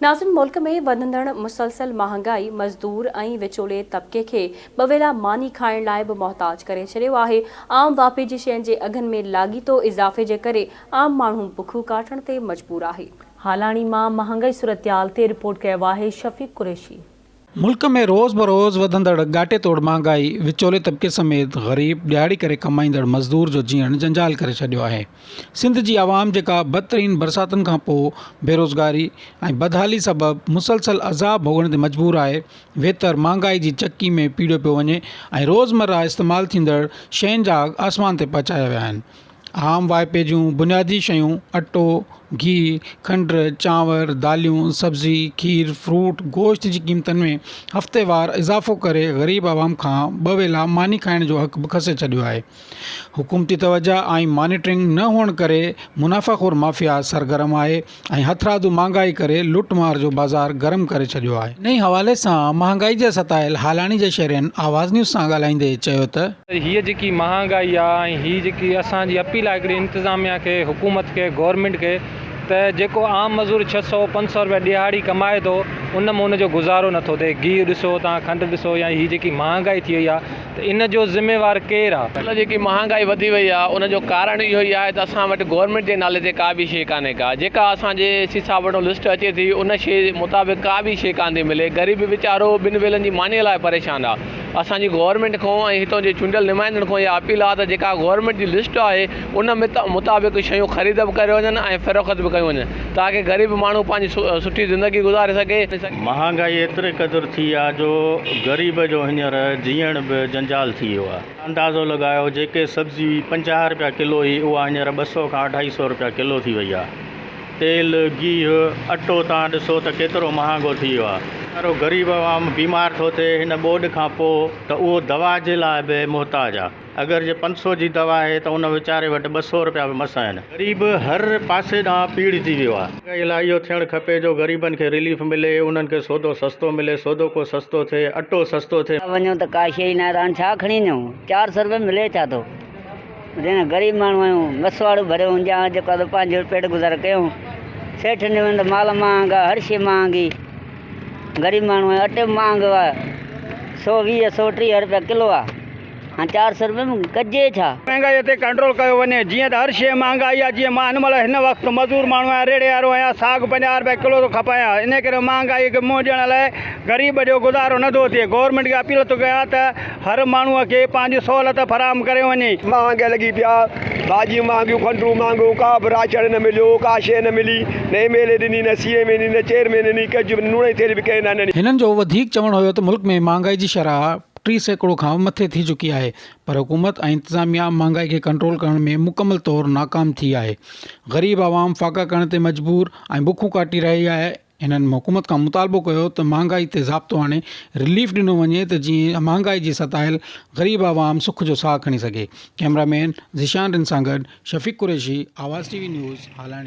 नाज़िन मुल्क में वधंदड़ मुसलसल महांगाई मज़दूर ऐं विचोले तबके खे बवेला मानी खाइण लाइ बि मोहताज करे छॾियो आहे। आम वापे जी शयुनि जे अघनि में लाॻीतो इज़ाफ़े जे करे आम माण्हू बुखियूं काटण ते मजबूर आहे। हालाणी मां महांगाई सूरतयाल ते रिपोर्ट कयो आहे शफ़ीक कुरैशी। मुल्क में रोज़ बरोज़ वधंदड़ गाटे तोड़ महांगाई विचोले तबके समेत ग़रीब ॾियारी करे कमाईंदड़ मज़दूर जो जीअण जंजाल करे छॾियो आहे। सिंध जी आवाम जेका बदतरीन बरसातुनि खां पोइ बेरोज़गारी ऐं बदहाली सबबि मुसलसल अज़ाब भोगण ते मजबूर आहे, वेतर महांगाई जी चक्की में पीड़ियो पियो वञे ऐं रोज़मर्रा इस्तेमालु थींदड़ शयुनि जा अघ आसमान ते पहुचाया विया आहिनि। आम वाइपे जूं बुनियादी शयूं अटो, घी, खंड, चांवर, दालियूं, सब्ज़ी, खीर, फ्रूट, गोश्त जी क़ीमतनि में हफ़्तेवार इज़ाफ़ो करे ग़रीब आवाम खां ॿ वेला मानी खाइण जो हक़ बि खसे छॾियो आहे। हुकूमती तवजा ऐं मॉनिटरिंग न हुअण करे मुनाफ़ाख़ोर माफ़िया सरगर्म आहे ऐं हथरादू महांगाई करे लुटमार जो बाज़ार गरम करे छॾियो आहे। इन ई हवाले सां महांगाई जे सतायल हालाणी जे शहरनि आवाज़ न्यूज़ सां ॻाल्हाईंदे चयो त हीअ जेकी महांगाई आहे ऐं हीअ जेकी असांजी अपील आहे हिकिड़ी इंतिज़ामिया खे, हुकूमत खे, गवर्नमेंट खे, त जेको आम मज़दूर 600-500 रुपया ॾिहाड़ी कमाए थो उन में उनजो गुज़ारो नथो थिए। घी ॾिसो तव्हां, खंडु ॾिसो, या हीअ जेकी महांगाई थी वई आहे त इन जो ज़िम्मेवार केरु आहे? मतलब जेकी महांगाई वधी वई आहे उनजो कारण इहो ई आहे त असां वटि गवर्नमेंट जे नाले ते का बि शइ कान्हे का, जेका असांजे हिसाब वटि लिस्ट अचे थी उन शइ मुताबिक़ का बि शइ कान थी मिले। ग़रीब वीचारो ॿिनि वेलनि जी मानीअ लाइ परेशान आहे। असांजी गवर्नमेंट खां ऐं हितां जे चूंडियल नुमाइंदनि खां इहा अपील आहे त जेका गवर्नमेंट जी लिस्ट आहे उन मुताबिक़ शयूं ख़रीद बि करे वञनि ऐं फ़रोख़्त बि कयूं वञनि ताकी ग़रीब माण्हू पंहिंजी सुठी ज़िंदगी गुज़ारे सघे। महांगाई एतिरे क़दुरु थी आहे जो ग़रीब जो हींअर जीअण बि जंजाल थी वियो आहे। अंदाज़ो लॻायो जेके सब्ज़ी 50 रुपया किलो हुई उहा हींअर 200 खां 250 रुपया किलो थी वई आहे। तेल, गिहु, अटो तव्हां ॾिसो त केतिरो महांगो थी वियो आहे। ॾाढो ग़रीब आवाम बीमार थो थिए हिन ॿोॾि खां पोइ त उहो दवा जे लाइ बि मुहताज आहे। अगरि जे 500 जी दवा आहे त उन वीचारे वटि 200 रुपया बि मस आहिनि। ग़रीब हर पासे ॾांहुं पीड़ थी वियो आहे। महांगाई लाइ इहो थियणु खपे जो ग़रीबनि खे रिलीफ मिले, उन्हनि खे सौदो सस्तो मिले, सौदो को सस्तो थिए, अटो सस्तो थिए। वञो त का शइ न आहे, छा खणी वञूं? 400 रुपये मिले छा थो? ग़रीब माण्हू आहियूं, मसवाड़ो भरियूं या जेको पंहिंजो पेट गुज़ारो कयूं। सेठ ने वञ त माल महांगा, हर शइ महांगी। ग़रीब माण्हू आहे, अटे महांगो आहे, 120, 130 रुपया किलो आहे। हाँ 400 रुपये में कजे छा? महांगाई ते कंट्रोल कयो वञे। जीअं त हर शइ महांगाई आहे, जीअं मां हिन वक़्तु मज़दूर माण्हू आहियां, रेड़े वारो आहियां, साग 50 रुपया किलो थो खपायां। इन करे महांगाई खे मुंहुं ॾियण लाइ ग़रीब जो गुज़ारो नथो थिए। गवर्नमेंट खे अपील थो कयां त हर माण्हूअ खे पंहिंजी सहूलियत फराहम करे वञे। महांगाई लॻी पिया, भाॼियूं महांगियूं, खंडू महांगो, का बि राशन न मिलियो, का शइ न मिली, न एमएलए ॾिनी, न सीएम ॾिनी, न चेयरमैन ॾिनी, कजु नूण जी थैली बि कंहिं न ॾिनी। हिननि जो वधीक चवणु हुयो त मुल्क में महांगाई जी शरह 30% खां मथे थी चुकी आहे, पर हुकूमत ऐं इंतिज़ामिया महांगाई खे कंट्रोल करण में मुकमल तौरु नाकाम थी आहे। ग़रीब आवाम फ़ाक़ा करण ते मजबूर ऐं बुखूं काटी रही आहे। हिननि हुकूमत खां मुतालबो कयो त महांगाई ते ज़ाब्तो आणे रिलीफ ॾिनो वञे त जीअं महांगाई जी सतायल ग़रीब आवाम सुख जो साह खणी सघे। कैमरामैन ज़िशान रिन सां गॾु शफ़ीक कुरैशी, आवाज़ TV न्यूज़, हालाणी।